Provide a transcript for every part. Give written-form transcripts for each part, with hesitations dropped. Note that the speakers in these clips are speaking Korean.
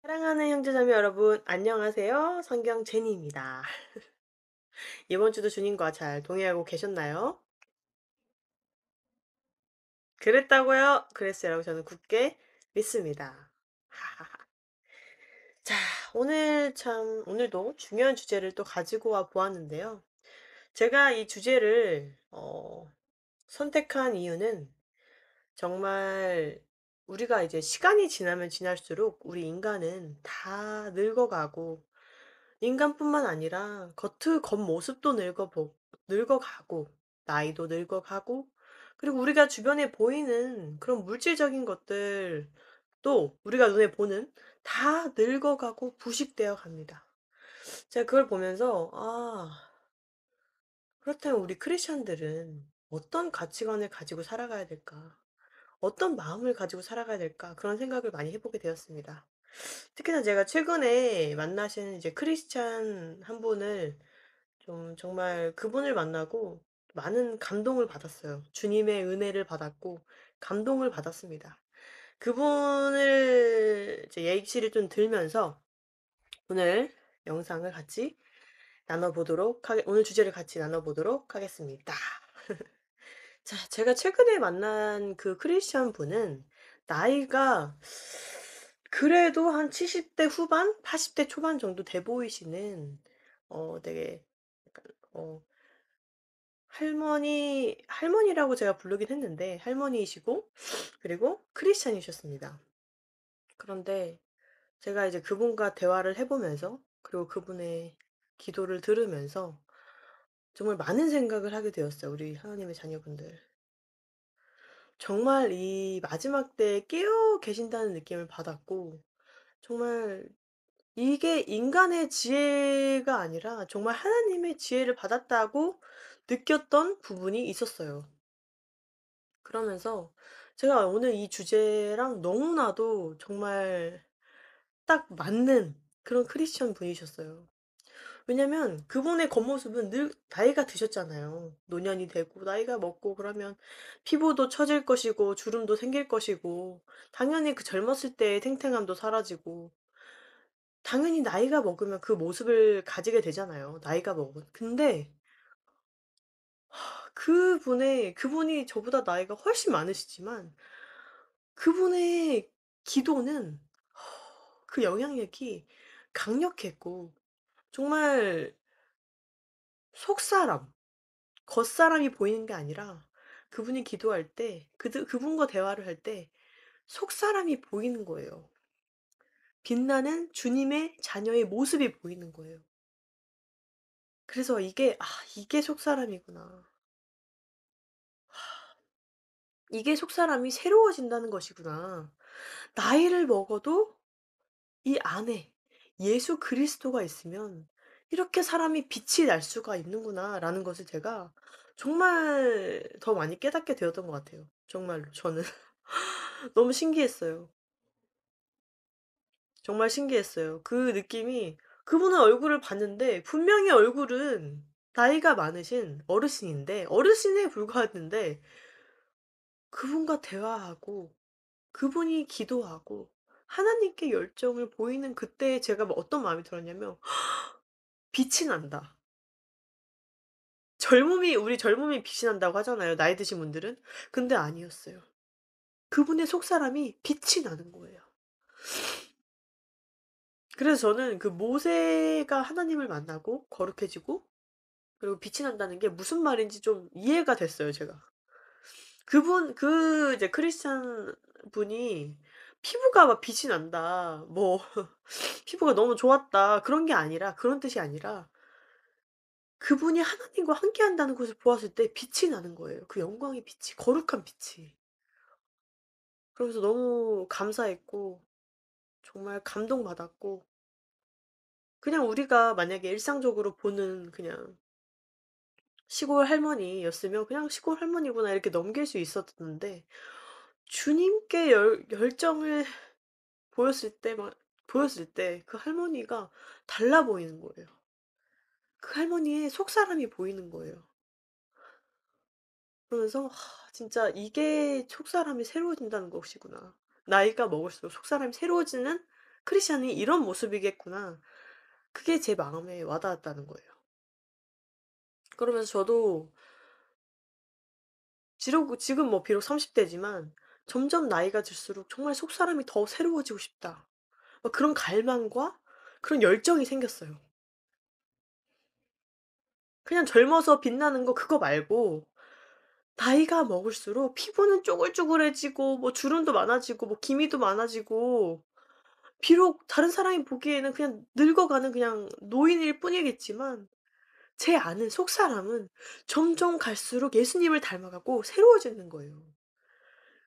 사랑하는 형제자매 여러분, 안녕하세요. 성경 제니입니다. 이번 주도 주님과 잘 동행하고 계셨나요? 그랬다고요? 그랬어요. 저는 굳게 믿습니다. 자, 오늘도 중요한 주제를 또 가지고 와 보았는데요. 제가 이 주제를 선택한 이유는 정말 우리가 이제 시간이 지나면 지날수록 우리 인간은 다 늙어가고, 인간뿐만 아니라 겉모습도 늙어가고, 나이도 늙어가고, 그리고 우리가 주변에 보이는 그런 물질적인 것들도 우리가 눈에 보는 다 늙어가고 부식되어 갑니다. 제가 그걸 보면서, 그렇다면 우리 크리스천들은 어떤 가치관을 가지고 살아가야 될까? 어떤 마음을 가지고 살아가야 될까? 그런 생각을 많이 해보게 되었습니다. 특히나 제가 최근에 만나신 이제 크리스찬 한 분을 정말 그분을 만나고 많은 감동을 받았어요. 주님의 은혜를 받았고 감동을 받았습니다. 그분을 이제 예시를 좀 들면서 오늘 영상을 같이 오늘 주제를 같이 나눠보도록 하겠습니다. 자, 제가 최근에 만난 그 크리스찬 분은 나이가 그래도 한 70대 후반, 80대 초반 정도 돼 보이시는 되게 약간 할머니라고 제가 부르긴 했는데 할머니이시고 그리고 크리스찬이셨습니다. 그런데 제가 이제 그분과 대화를 해 보면서 그리고 그분의 기도를 들으면서 정말 많은 생각을 하게 되었어요, 우리 하나님의 자녀분들. 정말 이 마지막 때에 깨어 계신다는 느낌을 받았고, 정말 이게 인간의 지혜가 아니라 정말 하나님의 지혜를 받았다고 느꼈던 부분이 있었어요. 그러면서 제가 오늘 이 주제랑 너무나도 정말 딱 맞는 그런 크리스천 분이셨어요. 왜냐면 그분의 겉모습은 늘 나이가 드셨잖아요. 노년이 되고 나이가 먹고 그러면 피부도 처질 것이고 주름도 생길 것이고 당연히 그 젊었을 때의 탱탱함도 사라지고 당연히 나이가 먹으면 그 모습을 가지게 되잖아요, 나이가 먹은. 근데 그분이 저보다 나이가 훨씬 많으시지만 그분의 기도는 그 영향력이 강력했고 정말 속사람, 겉사람이 보이는 게 아니라 그분이 기도할 때 그분과 대화를 할 때 속사람이 보이는 거예요. 빛나는 주님의 자녀의 모습이 보이는 거예요. 그래서 이게 속사람이구나. 이게 속사람이 새로워진다는 것이구나. 나이를 먹어도 이 안에 예수 그리스도가 있으면 이렇게 사람이 빛이 날 수가 있는구나라는 것을 제가 정말 더 많이 깨닫게 되었던 것 같아요. 정말로 저는 너무 신기했어요. 정말 신기했어요. 그 느낌이 그분의 얼굴을 봤는데 분명히 얼굴은 나이가 많으신 어르신인데 어르신에 불과했는데 그분과 대화하고 그분이 기도하고 하나님께 열정을 보이는 그때 제가 어떤 마음이 들었냐면 '빛이 난다.' 우리 젊음이 빛이 난다고 하잖아요, 나이 드신 분들은. 근데 아니었어요. 그분의 속사람이 빛이 나는 거예요. 그래서 저는 그 모세가 하나님을 만나고 거룩해지고 그리고 빛이 난다는 게 무슨 말인지 좀 이해가 됐어요, 제가. 이제 크리스찬 분이 피부가 막 빛이 난다. 뭐 피부가 너무 좋았다. 그런 뜻이 아니라 그분이 하나님과 함께 한다는 것을 보았을 때 빛이 나는 거예요. 그 영광의 빛이, 거룩한 빛이. 그러면서 너무 감사했고 정말 감동받았고 그냥 우리가 만약에 일상적으로 보는 그냥 시골 할머니였으면 '그냥 시골 할머니구나.' 이렇게 넘길 수 있었는데 주님께 열정을 보였을 때 그 할머니가 달라 보이는 거예요. 그 할머니의 속사람이 보이는 거예요. 그러면서 '진짜 이게 속사람이 새로워진다는 것이구나. 나이가 먹을수록 속사람이 새로워지는 크리스찬이 이런 모습이겠구나.' 그게 제 마음에 와 닿았다는 거예요. 그러면서 저도 지금 뭐 비록 30 대지만 점점 나이가 들수록 '정말 속사람이 더 새로워지고 싶다.' 막 그런 갈망과 그런 열정이 생겼어요. 그냥 젊어서 빛나는 거 그거 말고 나이가 먹을수록 피부는 쪼글쪼글해지고 뭐 주름도 많아지고 뭐 기미도 많아지고 비록 다른 사람이 보기에는 그냥 늙어가는 그냥 노인일 뿐이겠지만 제 아는 속사람은 점점 갈수록 예수님을 닮아가고 새로워지는 거예요.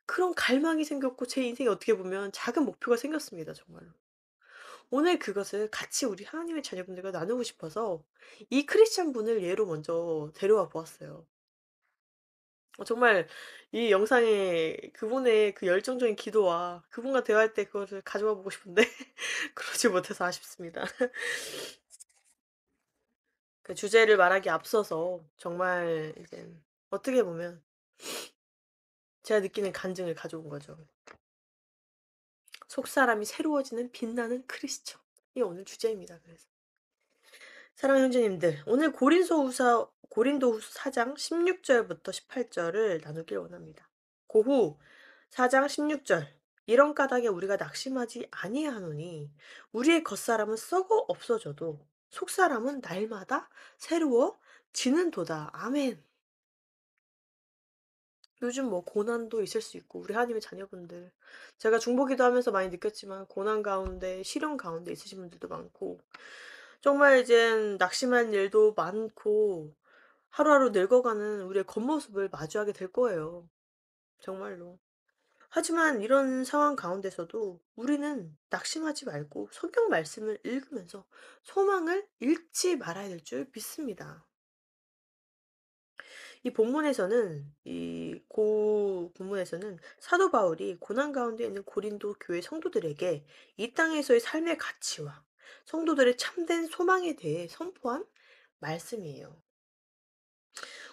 그런 갈망이 생겼고 제 인생에 어떻게 보면 작은 목표가 생겼습니다 정말로. 오늘 그것을 같이 우리 하나님의 자녀분들과 나누고 싶어서 이 크리스찬 분을 예로 먼저 데려와 보았어요. 정말 이 영상에 그분의 그 열정적인 기도와 그분과 대화할 때 그거를 가져와 보고 싶은데 그러지 못해서 아쉽습니다. 그 주제를 말하기에 앞서서 정말 이제 어떻게 보면 제가 느끼는 간증을 가져온 거죠. 속사람이 새로워지는 빛나는 크리스천. 이게 오늘 주제입니다 그래서. 사랑하는 형제님들, 오늘 고린도후서 4장 16 절부터 18 절을 나누길 원합니다. 고후 4장 16 절. 이런 까닭에 우리가 낙심하지 아니하노니 우리의 겉사람은 썩어 없어져도 속사람은 날마다 새로워지는도다. 아멘. 요즘 뭐 고난도 있을 수 있고 우리 하나님의 자녀분들 제가 중보기도 하면서 많이 느꼈지만 고난 가운데 시련 가운데 있으신 분들도 많고 정말 이젠 낙심한 일도 많고 하루하루 늙어가는 우리의 겉모습을 마주하게 될 거예요. 정말로. 하지만 이런 상황 가운데서도 우리는 낙심하지 말고 성경 말씀을 읽으면서 소망을 잃지 말아야 될 줄 믿습니다. 이 본문에서는 본문에서는 사도 바울이 고난 가운데 있는 고린도 교회 성도들에게 이 땅에서의 삶의 가치와 성도들의 참된 소망에 대해 선포한 말씀이에요.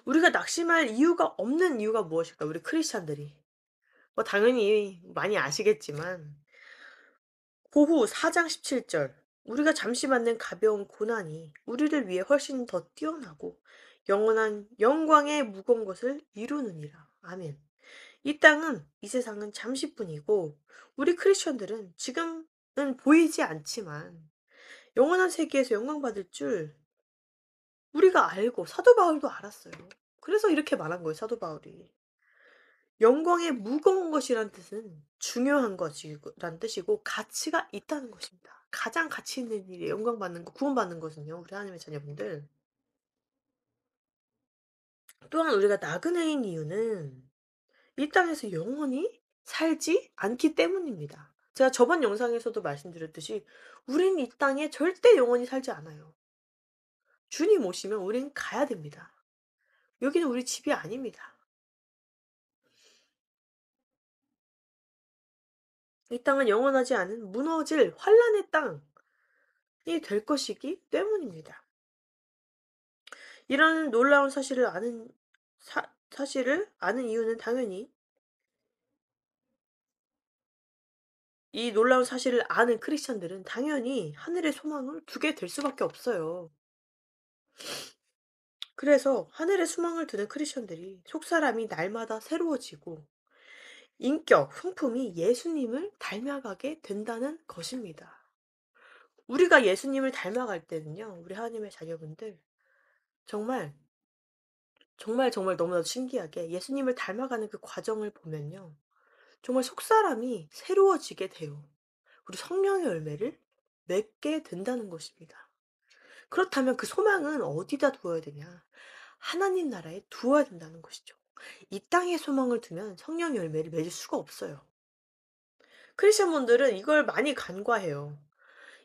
우리가 낙심할 이유가 없는 이유가 무엇일까? 우리 크리스찬들이. 뭐 당연히 많이 아시겠지만 고후 4장 17 절. 우리가 잠시 받는 가벼운 고난이 우리를 위해 훨씬 더 뛰어나고 영원한 영광의 무거운 것을 이루느니라. 아멘. 이 땅은 이 세상은 잠시뿐이고 우리 크리스천들은 지금은 보이지 않지만 영원한 세계에서 영광 받을 줄 우리가 알고 사도 바울도 알았어요. 그래서 이렇게 말한 거예요, 사도 바울이. 영광의 무거운 것이란 뜻은 중요한 것이고 란 뜻이고 가치가 있다는 것입니다. 가장 가치 있는 일이 영광받는 거 구원받는 것은요, 우리 하나님의 자녀분들. 또한 우리가 나그네인 이유는 이 땅에서 영원히 살지 않기 때문입니다. 제가 저번 영상에서도 말씀드렸듯이 우린 이 땅에 절대 영원히 살지 않아요. 주님 오시면 우린 가야 됩니다. 여기는 우리 집이 아닙니다. 이 땅은 영원하지 않은 무너질 환란의 땅이 될 것이기 때문입니다. 이런 놀라운 사실을 아는 이유는 당연히 이 놀라운 사실을 아는 크리스찬들은 당연히 하늘의 소망을 두게 될 수밖에 없어요. 그래서 하늘의 소망을 두는 크리스천들이 속사람이 날마다 새로워지고 인격, 성품이 예수님을 닮아가게 된다는 것입니다. 우리가 예수님을 닮아갈 때는요, 우리 하나님의 자녀분들, 정말, 정말 너무나도 신기하게 예수님을 닮아가는 그 과정을 보면요, 정말 속사람이 새로워지게 돼요. 그리고 성령의 열매를 맺게 된다는 것입니다. 그렇다면 그 소망은 어디다 두어야 되냐? 하나님 나라에 두어야 된다는 것이죠. 이 땅에 소망을 두면 성령 열매를 맺을 수가 없어요. 크리스천분들은 이걸 많이 간과해요.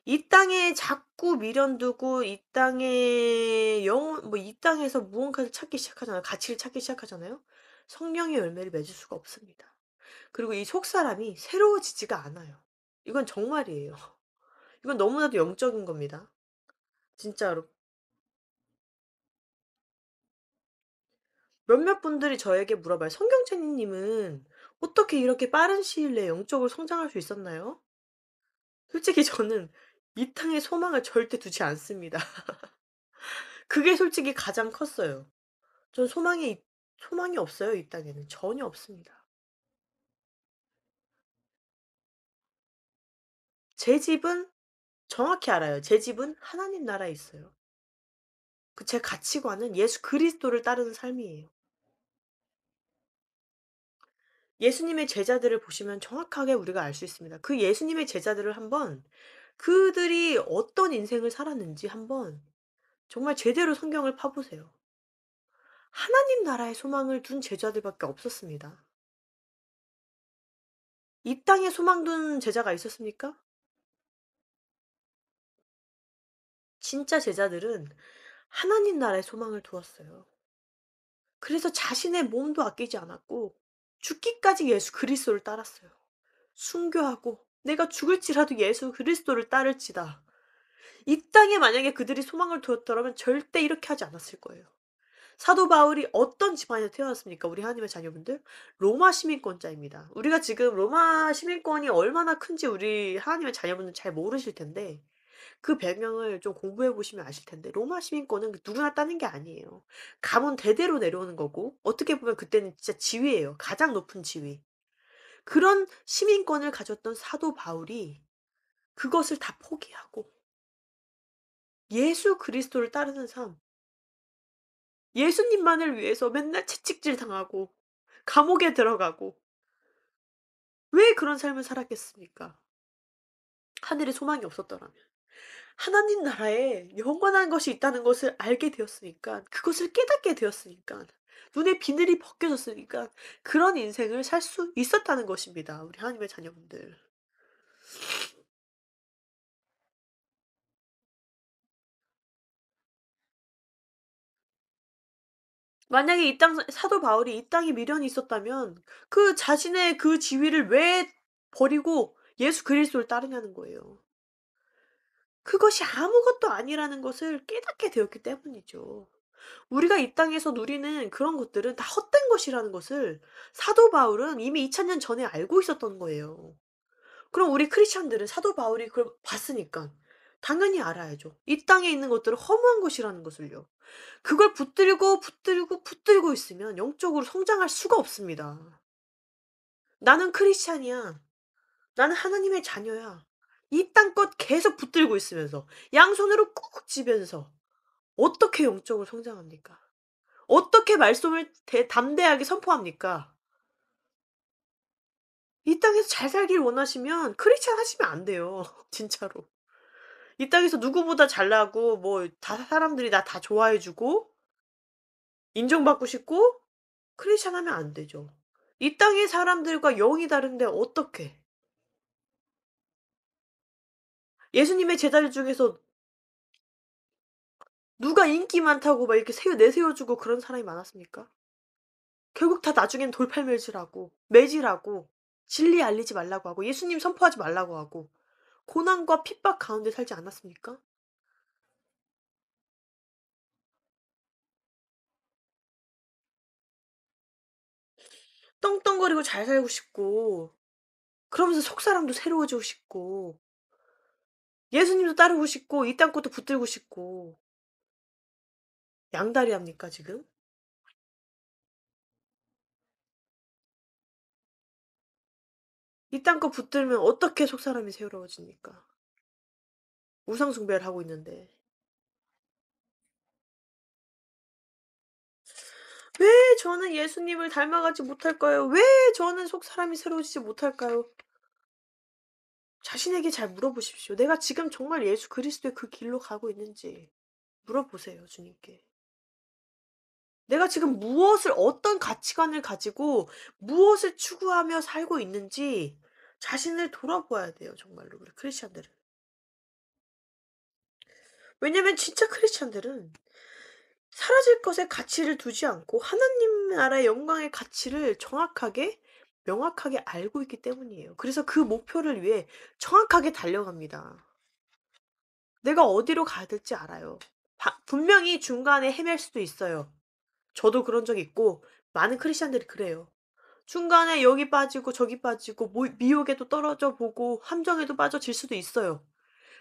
이 땅에 자꾸 미련 두고 이 땅에 영혼 이 땅에서 무언가를 찾기 시작하잖아요. 가치를 찾기 시작하잖아요. 성령의 열매를 맺을 수가 없습니다. 그리고 이 속사람이 새로워지지가 않아요. 이건 정말이에요. 이건 너무나도 영적인 겁니다. 진짜로. 몇몇 분들이 저에게 물어봐요. "성경채님 님은 어떻게 이렇게 빠른 시일 내에 영적으로 성장할 수 있었나요?" 솔직히 저는 이 땅에 소망을 절대 두지 않습니다. 그게 솔직히 가장 컸어요. 전 소망이 없어요, 이 땅에는. 전혀 없습니다. 제 집은 정확히 알아요. 제 집은 하나님 나라에 있어요. 제 가치관은 예수 그리스도를 따르는 삶이에요. 예수님의 제자들을 보시면 정확하게 우리가 알 수 있습니다. 그 예수님의 제자들을 한번 그들이 어떤 인생을 살았는지 한번 정말 제대로 성경을 파 보세요. 하나님 나라의 소망을 둔 제자들밖에 없었습니다. 이 땅에 소망 둔 제자가 있었습니까? 진짜 제자들은 하나님 나라에 소망을 두었어요. 그래서 자신의 몸도 아끼지 않았고 죽기까지 예수 그리스도를 따랐어요. 순교하고 '내가 죽을지라도 예수 그리스도를 따를지다.' 이 땅에 만약에 그들이 소망을 두었더라면 절대 이렇게 하지 않았을 거예요. 사도 바울이 어떤 집안에서 태어났습니까? 우리 하나님의 자녀분들? 로마 시민권자입니다. 우리가 지금 로마 시민권이 얼마나 큰지 우리 하나님의 자녀분들은 잘 모르실 텐데 그 배경을 좀 공부해 보시면 아실 텐데 로마 시민권은 누구나 따는 게 아니에요. 가문 대대로 내려오는 거고 어떻게 보면 그때는 진짜 지위예요. 가장 높은 지위. 그런 시민권을 가졌던 사도 바울이 그것을 다 포기하고 예수 그리스도를 따르는 삶, 예수님만을 위해서 맨날 채찍질 당하고 감옥에 들어가고 왜 그런 삶을 살았겠습니까? 하늘에 소망이 없었더라면. 하나님 나라에 영원한 것이 있다는 것을 알게 되었으니까 그것을 깨닫게 되었으니까 눈에 비늘이 벗겨졌으니까 그런 인생을 살 수 있었다는 것입니다. 우리 하나님의 자녀분들. 만약에 이 땅 사도 바울이 이 땅에 미련이 있었다면 그 자신의 그 지위를 왜 버리고 예수 그리스도를 따르냐는 거예요. 그것이 아무것도 아니라는 것을 깨닫게 되었기 때문이죠. 우리가 이 땅에서 누리는 그런 것들은 다 헛된 것이라는 것을 사도 바울은 이미 2000년 전에 알고 있었던 거예요. 그럼 우리 크리스찬들은 사도 바울이 그걸 봤으니까 당연히 알아야죠. 이 땅에 있는 것들은 허무한 것이라는 것을요. 그걸 붙들고, 붙들고, 붙들고 있으면 영적으로 성장할 수가 없습니다. 나는 크리스찬이야. 나는 하나님의 자녀야. 이 땅 것 계속 붙들고 있으면서 양손으로 꾹꾹 쥐면서 어떻게 영적으로 성장합니까? 어떻게 말씀을 담대하게 선포합니까? 이 땅에서 잘 살길 원하시면 크리스찬 하시면 안 돼요. 진짜로. 이 땅에서 누구보다 잘나고 뭐 다 사람들이 나 다 좋아해 주고 인정받고 싶고 크리스찬 하면 안 되죠. 이 땅의 사람들과 영이 다른데 어떻게 예수님의 제자들 중에서 누가 인기 많다고 막 이렇게 내세워 주고 그런 사람이 많았습니까? 결국 다 나중엔 돌팔매질하고 매질하고 진리 알리지 말라고 하고 예수님 선포하지 말라고 하고 고난과 핍박 가운데 살지 않았습니까? 떵떵거리고 잘 살고 싶고 그러면서 속사람도 새로워지고 싶고 예수님도 따르고 싶고 이 땅 것도 붙들고 싶고 양다리 합니까 지금? 이 땅 거 붙들면 어떻게 속사람이 새로워집니까? 우상 숭배를 하고 있는데. 왜 저는 예수님을 닮아가지 못할까요? 왜 저는 속사람이 새로워지지 못할까요? 자신에게 잘 물어보십시오. 내가 지금 정말 예수 그리스도의 그 길로 가고 있는지 물어보세요, 주님께. 내가 지금 무엇을 어떤 가치관을 가지고 무엇을 추구하며 살고 있는지 자신을 돌아보아야 돼요, 정말로 우리 크리스찬들은. 왜냐면 진짜 크리스찬들은 사라질 것에 가치를 두지 않고 하나님 나라의 영광의 가치를 정확하게 명확하게 알고 있기 때문이에요. 그래서 그 목표를 위해 정확하게 달려갑니다. 내가 어디로 가야 될지 알아요. 분명히 중간에 헤맬 수도 있어요. 저도 그런 적 있고 많은 크리스찬들이 그래요. 중간에 여기 빠지고 저기 빠지고 미혹에도 떨어져 보고 함정에도 빠져질 수도 있어요.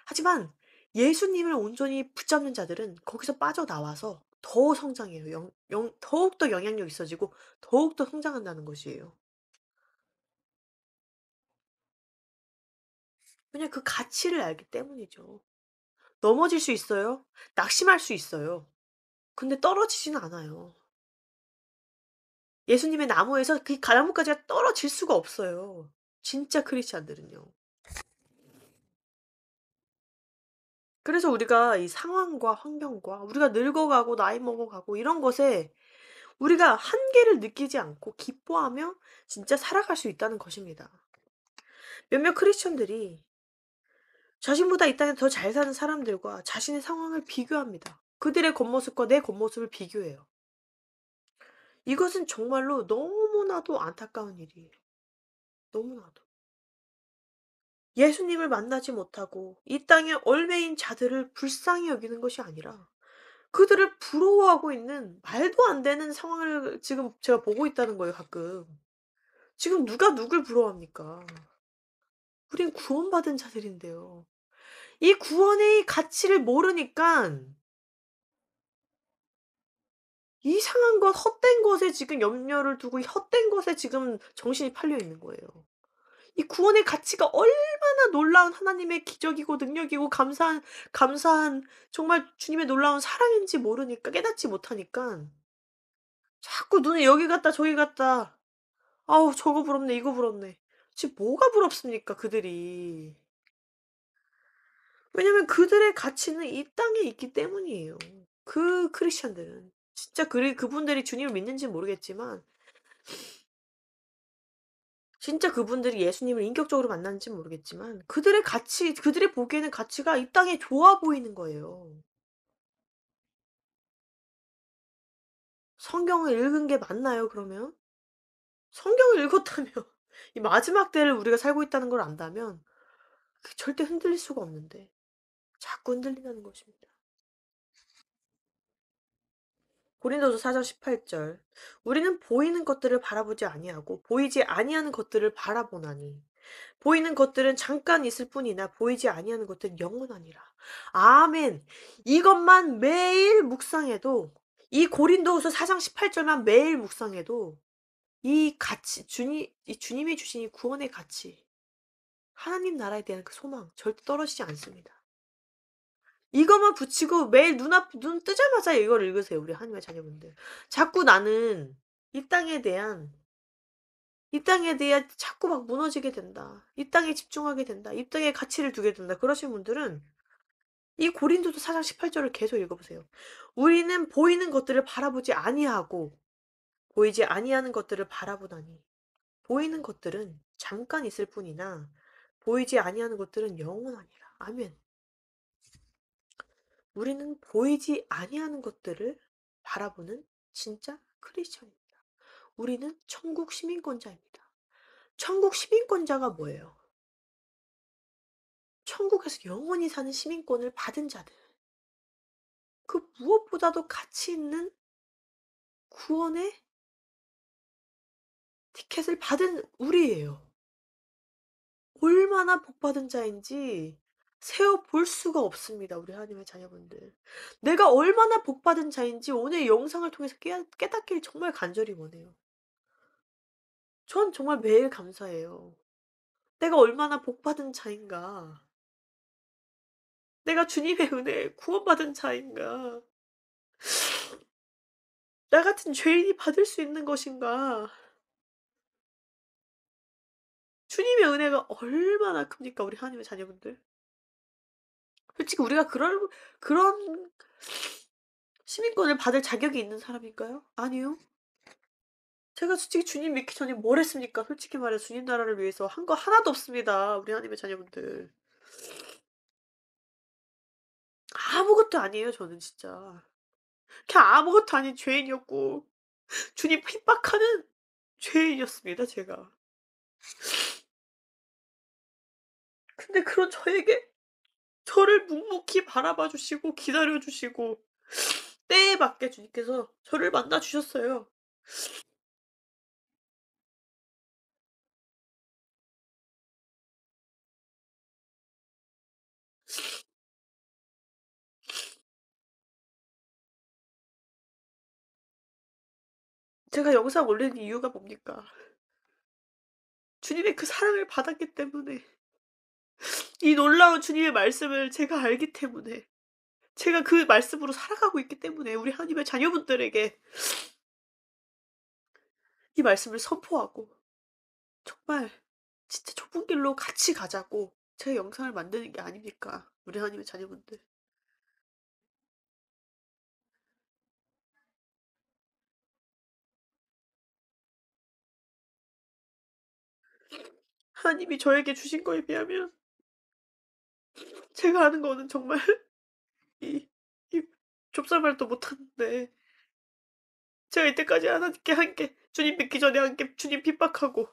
하지만 예수님을 온전히 붙잡는 자들은 거기서 빠져나와서 더 성장해요. 더욱더 영향력 있어지고 더욱더 성장한다는 것이에요. 왜냐면 그 가치를 알기 때문이죠. 넘어질 수 있어요. 낙심할 수 있어요. 근데 떨어지지는 않아요. 예수님의 나무에서 그 나뭇가지가 떨어질 수가 없어요. 진짜 크리스찬들은요. 그래서 우리가 이 상황과 환경과 우리가 늙어가고 나이 먹어가고 이런 것에 우리가 한계를 느끼지 않고 기뻐하며 진짜 살아갈 수 있다는 것입니다. 몇몇 크리스천들이 자신보다 이 땅에 더 잘 사는 사람들과 자신의 상황을 비교합니다. 그들의 겉모습과 내 겉모습을 비교해요. 이것은 정말로 너무나도 안타까운 일이에요. 너무나도. 예수님을 만나지 못하고 이 땅에 얽매인 자들을 불쌍히 여기는 것이 아니라 그들을 부러워하고 있는 말도 안 되는 상황을 지금 제가 보고 있다는 거예요, 가끔. 지금 누가 누굴 부러워합니까? 우린 구원받은 자들인데요. 이 구원의 가치를 모르니깐 이상한 것, 헛된 것에 지금 염려를 두고 이 헛된 것에 지금 정신이 팔려 있는 거예요. 이 구원의 가치가 얼마나 놀라운 하나님의 기적이고 능력이고 감사한 정말 주님의 놀라운 사랑인지 모르니까 깨닫지 못하니깐 자꾸 눈을 여기 갔다 저기 갔다 '아우 저거 부럽네. 이거 부럽네.' 지금 뭐가 부럽습니까 그들이. 왜냐면 그들의 가치는 이 땅에 있기 때문이에요. 그 크리스찬들은. 진짜 그분들이 주님을 믿는지는 모르겠지만 진짜 그분들이 예수님을 인격적으로 만났는지는 모르겠지만 그들의 가치 그들의 보기에는 가치가 이 땅에 좋아 보이는 거예요. 성경을 읽은 게 맞나요 그러면? 성경을 읽었다면 이 마지막 때를 우리가 살고 있다는 걸 안다면 절대 흔들릴 수가 없는데 자꾸 흔들린다는 것입니다. 고린도서 4장 18절 우리는 보이는 것들을 바라보지 아니하고 보이지 아니하는 것들을 바라보나니 보이는 것들은 잠깐 있을 뿐이나 보이지 아니하는 것들은 영원하니라. 아멘. 이것만 매일 묵상해도 이 고린도후서 4장 18절만 매일 묵상해도 이 가치 이 주님이 주신 이 구원의 가치 하나님 나라에 대한 그 소망 절대 떨어지지 않습니다. 이것만 붙이고 매일 눈 뜨자마자 이걸 읽으세요, 우리 하나님의 자녀분들. 자꾸 나는 이 땅에 대한 자꾸 막 무너지게 된다. 이 땅에 집중하게 된다. 이 땅에 가치를 두게 된다. 그러신 분들은 이 고린도서 4장 18절을 계속 읽어보세요. 우리는 보이는 것들을 바라보지 아니하고 보이지 아니하는 것들을 바라보다니 보이는 것들은 잠깐 있을 뿐이나 보이지 아니하는 것들은 영원하니라. 아멘. 우리는 보이지 아니하는 것들을 바라보는 진짜 크리스천입니다. 우리는 천국 시민권자입니다. 천국 시민권자가 뭐예요? 천국에서 영원히 사는 시민권을 받은 자들. 그 무엇보다도 가치 있는 구원의 티켓을 받은 우리예요. 얼마나 복받은 자인지 세어 볼 수가 없습니다, 우리 하나님의 자녀분들. 내가 얼마나 복받은 자인지 오늘 영상을 통해서 깨닫기를 정말 간절히 원해요. 전 정말 매일 감사해요. 내가 얼마나 복받은 자인가. 내가 주님의 은혜에 구원받은 자인가. 나 같은 죄인이 받을 수 있는 것인가. 주님의 은혜가 얼마나 큽니까, 우리 하나님의 자녀분들. 솔직히 우리가 그런 시민권을 받을 자격이 있는 사람인가요? 아니요. 제가 솔직히 주님 믿기 전에 뭘 했습니까? 솔직히 말해서 주님 나라를 위해서 한 거 하나도 없습니다, 우리 하나님의 자녀분들. 아무것도 아니에요, 저는 진짜. 그냥 아무것도 아닌 죄인이었고 주님 핍박하는 죄인이었습니다, 제가. 근데 그런 저에게 저를 묵묵히 바라봐 주시고 기다려 주시고 때에 맞게 주님께서 저를 만나 주셨어요. 제가 영상 올리는 이유가 뭡니까? 주님의 그 사랑을 받았기 때문에, 이 놀라운 주님의 말씀을 제가 알기 때문에, 제가 그 말씀으로 살아가고 있기 때문에 우리 하나님의 자녀분들에게 이 말씀을 선포하고 정말 진짜 좁은 길로 같이 가자고 제가 영상을 만드는 게 아닙니까? 우리 하나님의 자녀분들. 하나님이 저에게 주신 거에 비하면 제가 아는 거는 정말 이 이 좁쌀말도 못하는데, 제가 이때까지 하나님께 한 게, 주님 믿기 전에 한 게 주님 핍박하고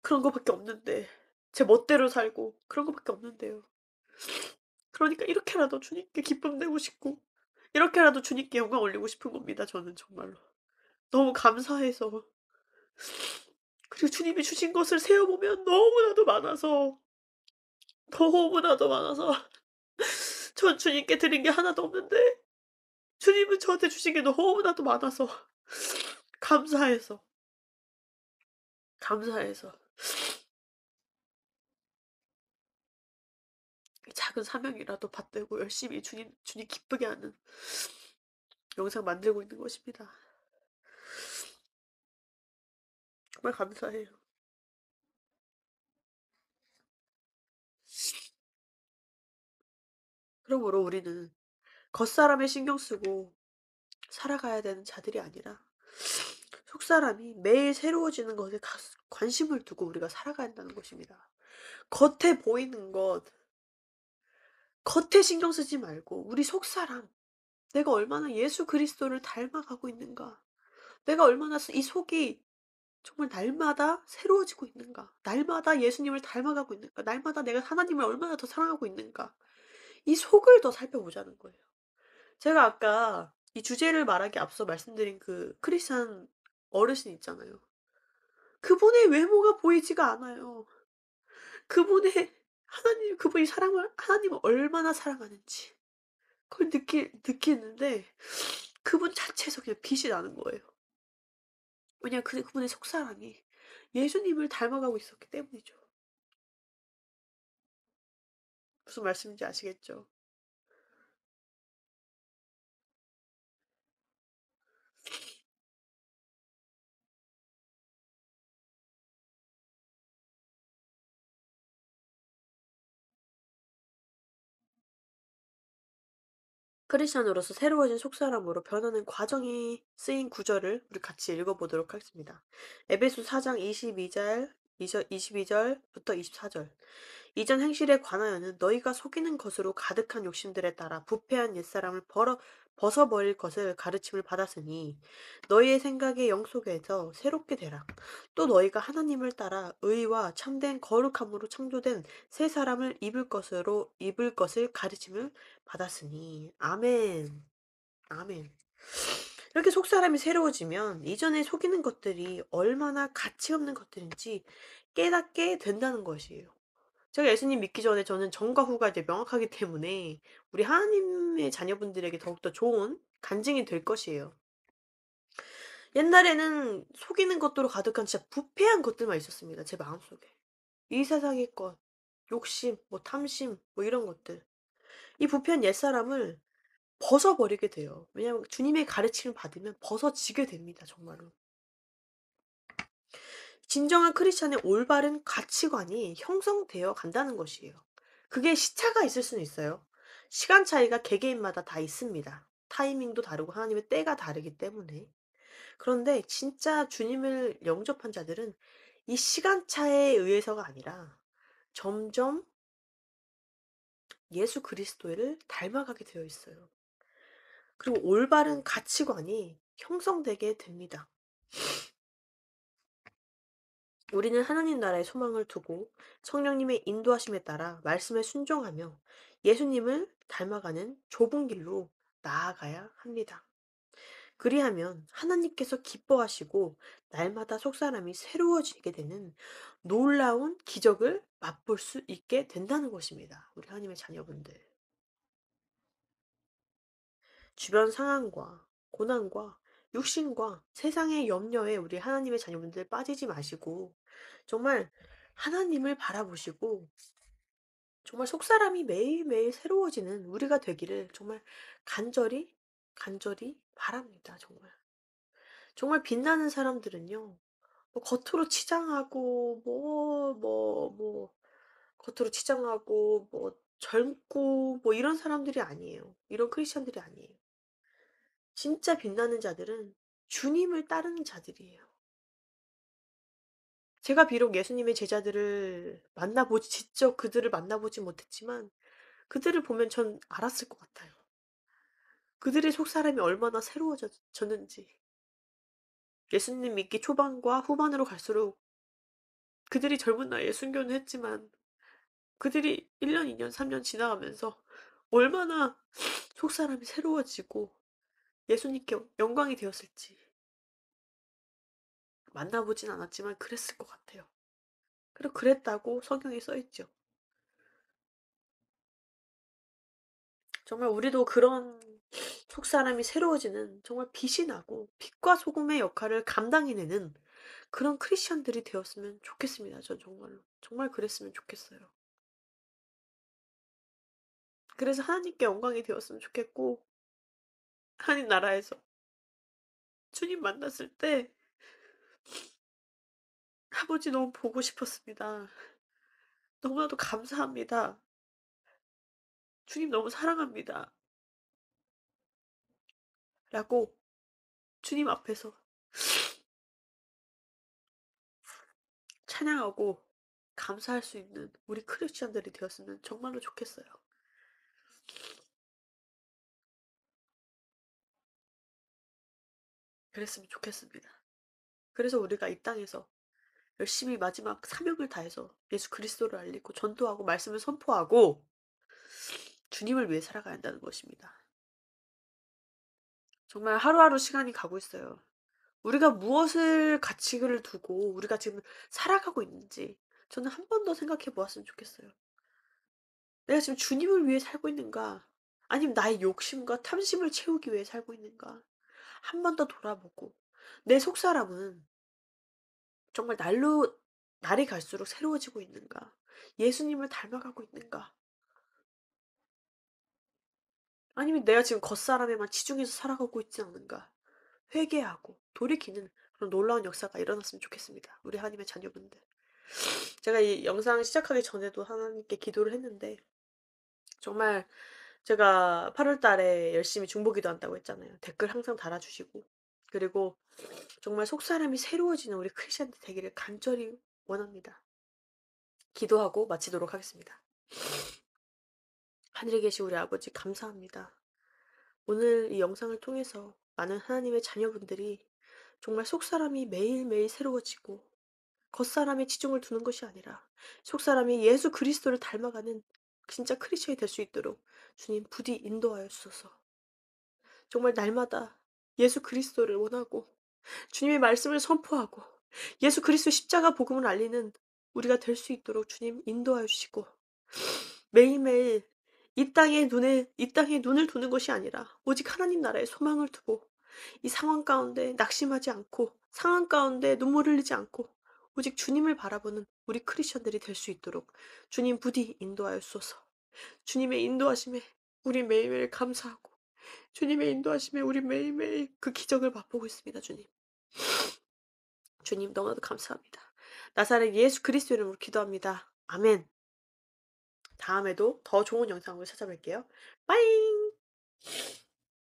그런 거밖에 없는데, 제 멋대로 살고 그런 거밖에 없는데요. 그러니까 이렇게라도 주님께 기쁨 내고 싶고 이렇게라도 주님께 영광 올리고 싶은 겁니다, 저는 정말로. 너무 감사해서. 그리고 주님이 주신 것을 세어 보면 너무나도 많아서, 너무나도 많아서 전 주님께 드린 게 하나도 없는데 주님은 저한테 주신 게 너무나도 많아서 감사해서, 감사해서 작은 사명이라도 받들고 열심히 주님 기쁘게 하는 영상 만들고 있는 것입니다. 정말 감사해요. 그러므로 우리는 겉사람에 신경 쓰고 살아가야 되는 자들이 아니라 속사람이 매일 새로워지는 것에 관심을 두고 우리가 살아가야 한다는 것입니다. 겉에 보이는 것, 겉에 신경 쓰지 말고 우리 속사람, 내가 얼마나 예수 그리스도를 닮아가고 있는가, 내가 얼마나 이 속이 정말 날마다 새로워지고 있는가, 날마다 예수님을 닮아가고 있는가, 날마다 내가 하나님을 얼마나 더 사랑하고 있는가, 이 속을 더 살펴보자는 거예요. 제가 아까 이 주제를 말하기 앞서 말씀드린 그 크리스찬 어르신 있잖아요. 그분의 외모가 보이지가 않아요. 그분의 그분이 하나님을 얼마나 사랑하는지 그걸 느끼는데 그분 자체에서 그냥 빛이 나는 거예요. 왜냐면 그분의 속사람이 예수님을 닮아가고 있었기 때문이죠. 무슨 말씀인지 아시겠죠? 크리스천으로서 새로워진 속사람으로 변하는 과정이 쓰인 구절을 우리 같이 읽어보도록 하겠습니다. 에베소 4장 22절, 22절부터 24절. 이전 행실에 관하여는 너희가 속이는 것으로 가득한 욕심들에 따라 부패한 옛사람을 벗어버릴 것을 가르침을 받았으니 너희의 생각의 영 속에서 새롭게 되라. 또 너희가 하나님을 따라 의와 참된 거룩함으로 창조된 새 사람을 입을 것을 가르침을 받았으니. 아멘. 아멘. 이렇게 속사람이 새로워지면 이전에 속이는 것들이 얼마나 가치 없는 것들인지 깨닫게 된다는 것이에요. 제가 예수님 믿기 전에 저는 전과 후가 이제 명확하기 때문에 우리 하나님의 자녀분들에게 더욱더 좋은 간증이 될 것이에요. 옛날에는 속이는 것들로 가득한 진짜 부패한 것들만 있었습니다, 제 마음속에. 이 세상의 것, 욕심, 뭐 탐심, 뭐 이런 것들. 이 부패한 옛사람을 벗어버리게 돼요. 왜냐하면 주님의 가르침을 받으면 벗어지게 됩니다, 정말로. 진정한 크리스찬의 올바른 가치관이 형성되어 간다는 것이에요. 그게 시차가 있을 수는 있어요. 시간 차이가 개개인마다 다 있습니다. 타이밍도 다르고 하나님의 때가 다르기 때문에. 그런데 진짜 주님을 영접한 자들은 이 시간차에 의해서가 아니라 점점 예수 그리스도를 닮아가게 되어 있어요. 그리고 올바른 가치관이 형성되게 됩니다. 우리는 하나님 나라의 소망을 두고 성령님의 인도하심에 따라 말씀에 순종하며 예수님을 닮아가는 좁은 길로 나아가야 합니다. 그리하면 하나님께서 기뻐하시고 날마다 속사람이 새로워지게 되는 놀라운 기적을 맛볼 수 있게 된다는 것입니다. 우리 하나님의 자녀분들. 주변 상황과 고난과 육신과 세상의 염려에 우리 하나님의 자녀분들 빠지지 마시고 정말 하나님을 바라보시고 정말 속사람이 매일매일 새로워지는 우리가 되기를 정말 간절히, 간절히 바랍니다 정말. 정말 빛나는 사람들은요. 뭐 겉으로 치장하고 겉으로 치장하고 뭐 젊고 뭐 이런 사람들이 아니에요. 이런 크리스천들이 아니에요. 진짜 빛나는 자들은 주님을 따르는 자들이에요. 제가 비록 예수님의 제자들을 만나보지 직접 그들을 만나보지 못했지만 그들을 보면 전 알았을 것 같아요. 그들의 속사람이 얼마나 졌는지. 예수님 믿기 초반과 후반으로 갈수록 그들이 젊은 나이에 순교는 했지만 그들이 1 년, 2 년, 3년 지나가면서 얼마나 속사람이 새로워지고 예수님께 영광이 되었을지 만나보진 않았지만 그랬을 것 같아요. 그리고 그랬다고 성경에 써 있죠. 정말 우리도 그런 속사람이 새로워지는 정말 빛이 나고 빛과 소금의 역할을 감당해내는 그런 크리스천들이 되었으면 좋겠습니다. 전 정말로. 정말 그랬으면 좋겠어요. 그래서 하나님께 영광이 되었으면 좋겠고 하나님 나라에서 주님 만났을 때 아버지 너무 보고 싶었습니다. 너무나도 감사합니다. 주님 너무 사랑합니다. 라고 주님 앞에서 찬양하고 감사할 수 있는 우리 크리스천들이 되었으면 정말로 좋겠어요. 그랬으면 좋겠습니다. 그래서 우리가 이 땅에서 열심히 마지막 사명을 다해서 예수 그리스도를 알리고 전도하고 말씀을 선포하고 주님을 위해 살아가야 한다는 것입니다. 정말 하루하루 시간이 가고 있어요. 우리가 무엇을 가치를 두고 우리가 지금 살아가고 있는지 저는 한 번 더 생각해 보았으면 좋겠어요. 내가 지금 주님을 위해 살고 있는가? 아니면 나의 욕심과 탐심을 채우기 위해 살고 있는가? 한 번 더 돌아보고 내 속사람은 정말 날이 갈수록 새로워지고 있는가? 예수님을 닮아가고 있는가? 아니면 내가 지금 겉사람에만 치중해서 살아가고 있지 않은가? 회개하고 돌이키는 그런 놀라운 역사가 일어났으면 좋겠습니다. 우리 하나님의 자녀분들. 제가 이 영상 시작하기 전에도 하나님께 기도를 했는데 정말 제가 8월 달에 열심히 중보기도 한다고 했잖아요. 댓글 항상 달아주시고 그리고 정말 속사람이 새로워지는 우리 크리스천들 되기를 간절히 원합니다. 기도하고 마치도록 하겠습니다. 하늘에 계신 우리 아버지 감사합니다. 오늘 이 영상을 통해서 많은 하나님의 자녀분들이 정말 속사람이 매일매일 새로워지고 겉사람에 치중을 두는 것이 아니라 속사람이 예수 그리스도를 닮아가는 진짜 크리스천이 될 수 있도록 주님 부디 인도하여 주소서. 정말 날마다 예수 그리스도를 원하고 주님의 말씀을 선포하고 예수 그리스도 십자가 복음을 알리는 우리가 될 수 있도록 주님 인도하여 주시고 매일매일 이 땅에 눈을 두는 것이 아니라 오직 하나님 나라의 소망을 두고 이 상황 가운데 낙심하지 않고 상황 가운데 눈물 흘리지 않고 오직 주님을 바라보는 우리 크리스천들이 될 수 있도록 주님 부디 인도하여 주소서. 주님의 인도하심에 우리 매일매일 감사하고 주님의 인도하심에 우리 매일매일 그 기적을 맛보고 있습니다. 주님. 주님 너무나도 감사합니다. 나사렛 예수 그리스도 이름으로 기도합니다. 아멘. 다음에도 더 좋은 영상으로 찾아뵐게요. 빠잉.